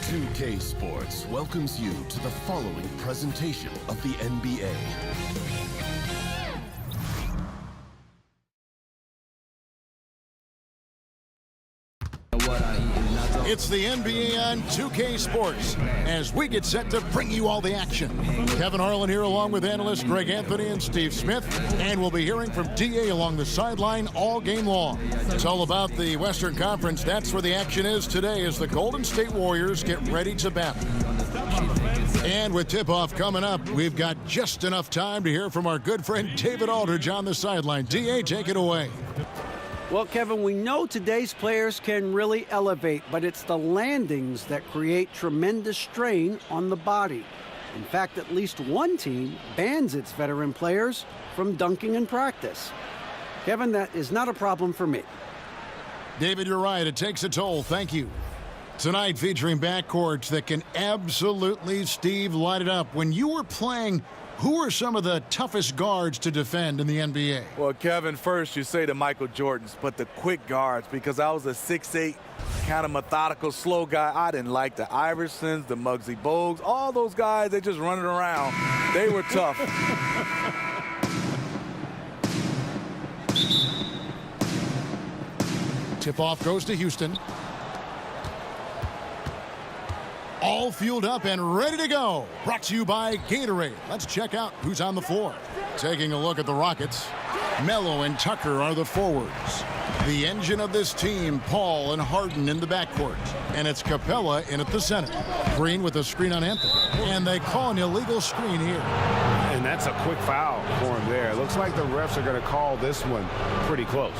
Nba2K Sports welcomes you to the following presentation of the NBA. It's the NBA on 2K Sports as we get set to bring you all the action. Kevin Harlan here along with analysts Greg Anthony and Steve Smith, and we'll be hearing from DA along the sideline all game long. It's all about the Western Conference. That's where the action is today as the Golden State Warriors get ready to battle. And with tip-off coming up, we've got just enough time to hear from our good friend David Aldridge on the sideline. DA, take it away. Well, Kevin, we know today's players can really elevate, but it's the landings that create tremendous strain on the body. In fact, at least one team bans its veteran players from dunking in practice. Kevin, that is not a problem for me. David, you're right. It takes a toll. Thank you. Tonight featuring backcourts that can absolutely, Steve, light it up. When you were playing, who are some of the toughest guards to defend in the NBA? Well, Kevin, first you say the Michael Jordans, but the quick guards, because I was a 6'8", kind of methodical, slow guy. I didn't like the Iversons, the Muggsy Bogues, all those guys, they just running around. They were tough. Tip-off goes to Houston. All fueled up and ready to go. Brought to you by Gatorade. Let's check out who's on the floor. Taking a look at the Rockets. Melo and Tucker are the forwards. The engine of this team, Paul and Harden in the backcourt. And it's Capella in at the center. Green with a screen on Anthony. And they call an illegal screen here. And that's a quick foul for him there. It looks like the refs are going to call this one pretty close.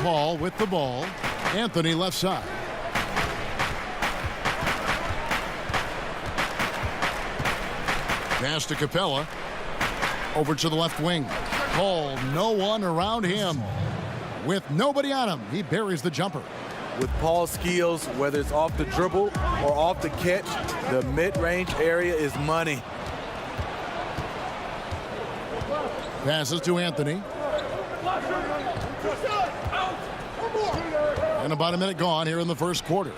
Paul with the ball. Anthony left side. Pass to Capella. Over to the left wing. Paul, no one around him. With nobody on him, he buries the jumper. With Paul's skills, whether it's off the dribble or off the catch, the mid-range area is money. Passes to Anthony. And about a minute gone here in the first quarter.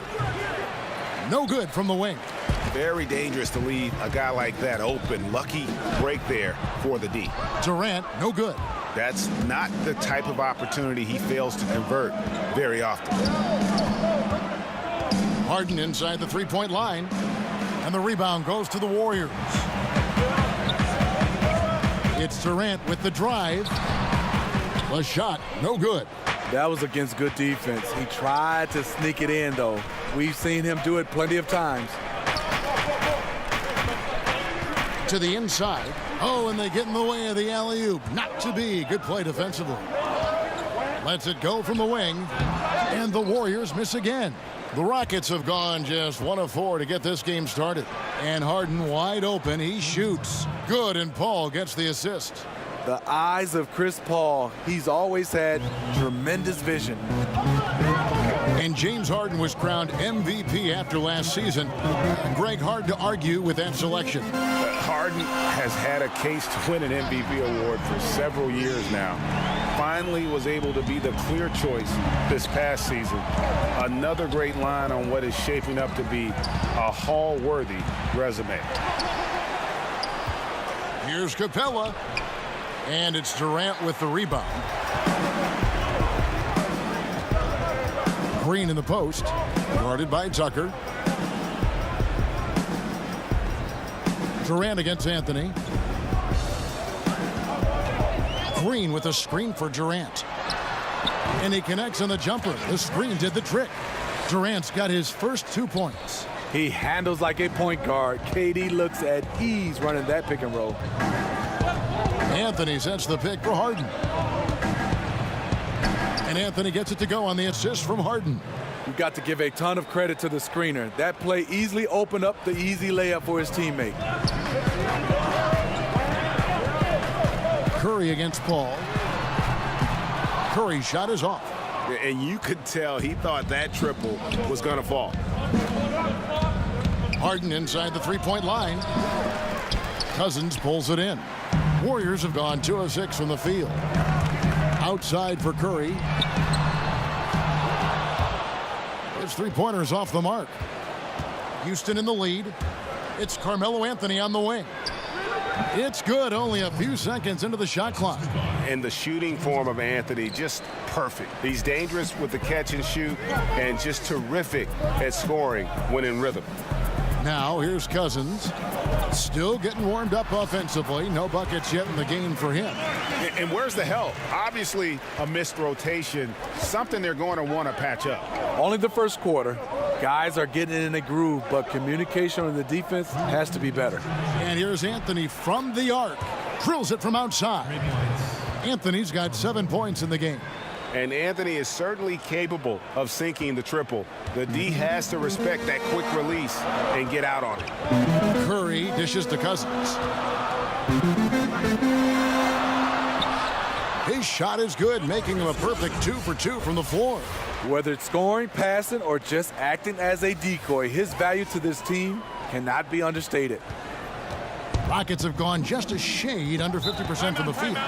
No good from the wing. Very dangerous to leave a guy like that open. Lucky break there for the D. Durant, no good. That's not the type of opportunity he fails to convert very often. Harden inside the three-point line. And the rebound goes to the Warriors. It's Durant with the drive. The shot, no good. That was against good defense. He tried to sneak it in, though. We've seen him do it plenty of times. To the inside. Oh, and they get in the way of the alley-oop. Not to be. Good play defensively. Lets it go from the wing. And the Warriors miss again. The Rockets have gone just 1 of 4 to get this game started. And Harden wide open. He shoots. Good, and Paul gets the assist. The eyes of Chris Paul. He's always had tremendous vision. And James Harden was crowned MVP after last season. Greg, hard to argue with that selection. Harden has had a case to win an MVP award for several years now. Finally was able to be the clear choice this past season. Another great line on what is shaping up to be a Hall-worthy resume. Here's Capella. And it's Durant with the rebound. Green in the post. Guarded by Tucker. Durant against Anthony. Green with a screen for Durant. And he connects on the jumper. The screen did the trick. Durant's got his first 2 points. He handles like a point guard. KD looks at ease running that pick and roll. Anthony sets the pick for Harden. And Anthony gets it to go on the assist from Harden. You've got to give a ton of credit to the screener. That play easily opened up the easy layup for his teammate. Curry against Paul. Curry's shot is off. And you could tell he thought that triple was going to fall. Harden inside the three-point line. Cousins pulls it in. Warriors have gone 2 of 6 from the field. Outside for Curry. His three-pointers off the mark. Houston in the lead. It's Carmelo Anthony on the wing. It's good, only a few seconds into the shot clock. And the shooting form of Anthony, just perfect. He's dangerous with the catch and shoot and just terrific at scoring when in rhythm. Now here's Cousins. Still getting warmed up offensively. No buckets yet in the game for him. And where's the help? Obviously a missed rotation, something they're going to want to patch up. Only the first quarter. Guys are getting in a groove, but communication on the defense has to be better. And here's Anthony from the arc. Drills it from outside. Anthony's got 7 points in the game. And Anthony is certainly capable of sinking the triple. The D has to respect that quick release and get out on it. Curry dishes to Cousins. His shot is good, making him a perfect 2 for 2 from the floor. Whether it's scoring, passing, or just acting as a decoy, his value to this team cannot be understated. Rockets have gone just a shade under 50% from the field.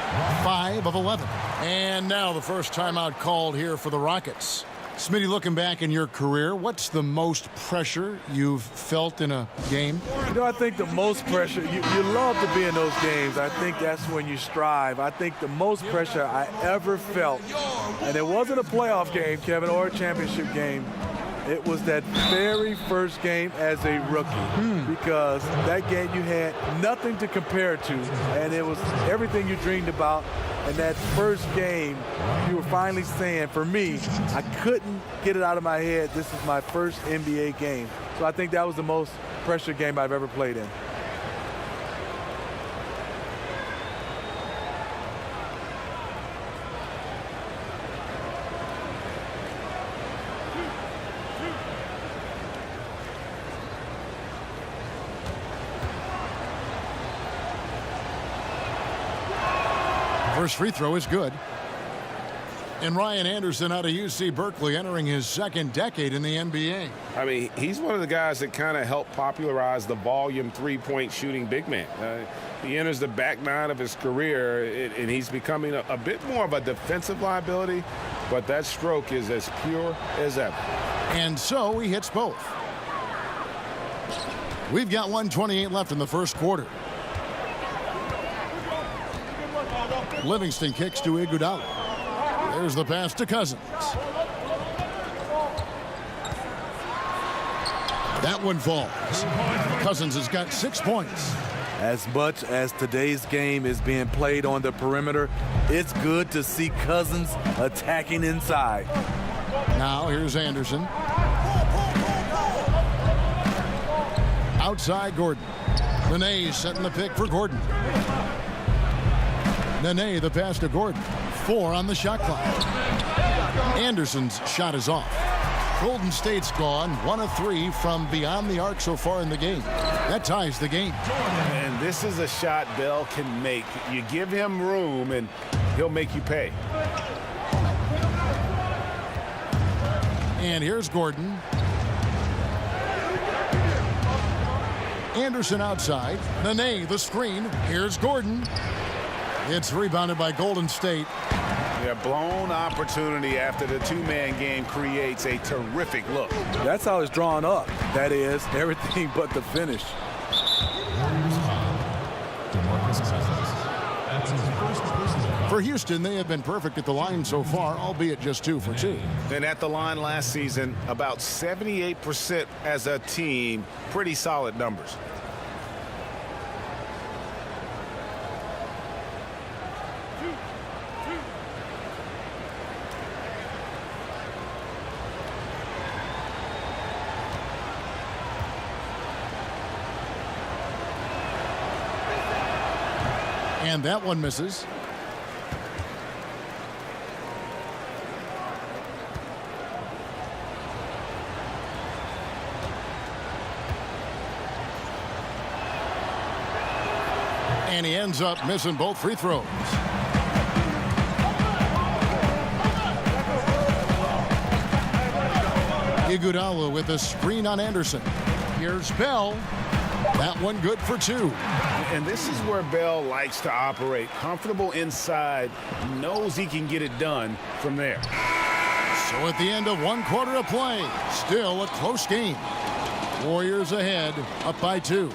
5 of 11. And now the first timeout called here for the Rockets. Smitty, looking back in your career, what's the most pressure you've felt in a game? You know, I think the most pressure, you love to be in those games. I think that's when you strive. I think the most pressure I ever felt, and it wasn't a playoff game, Kevin, or a championship game. It was that very first game as a rookie, because that game you had nothing to compare to, and it was everything you dreamed about. And that first game, you were finally saying, for me, I couldn't get it out of my head, this is my first NBA game. So I think that was the most pressure game I've ever played in. First free throw is good. And Ryan Anderson out of UC Berkeley, entering his second decade in the NBA. I mean, he's one of the guys that kind of helped popularize the volume three-point shooting big man. He enters the back nine of his career, and he's becoming a bit more of a defensive liability, but that stroke is as pure as ever. And so he hits both. We've got 1:28 left in the first quarter. Livingston kicks to Iguodala. There's the pass to Cousins. That one falls. Cousins has got 6 points. As much as today's game is being played on the perimeter, it's good to see Cousins attacking inside. Now here's Anderson. Outside Gordon. Nene setting the pick for Gordon. Nene the pass to Gordon. 4 on the shot clock. Anderson's shot is off. Golden State's gone 1 of 3 from beyond the arc so far in the game. That ties the game. And this is a shot Bell can make. You give him room and he'll make you pay. And here's Gordon. Anderson outside. Nene the screen. Here's Gordon. It's rebounded by Golden State. Yeah, blown opportunity after the two-man game creates a terrific look. That's how it's drawn up. That is, everything but the finish. For Houston, they have been perfect at the line so far, albeit just 2 for 2. And at the line last season, about 78% as a team. Pretty solid numbers. And that one misses. And he ends up missing both free throws. Iguodala with a screen on Anderson. Here's Bell. That one good for 2. And this is where Bell likes to operate. Comfortable inside, knows he can get it done from there. So at the end of 1 quarter of play, still a close game. Warriors ahead, up by 2.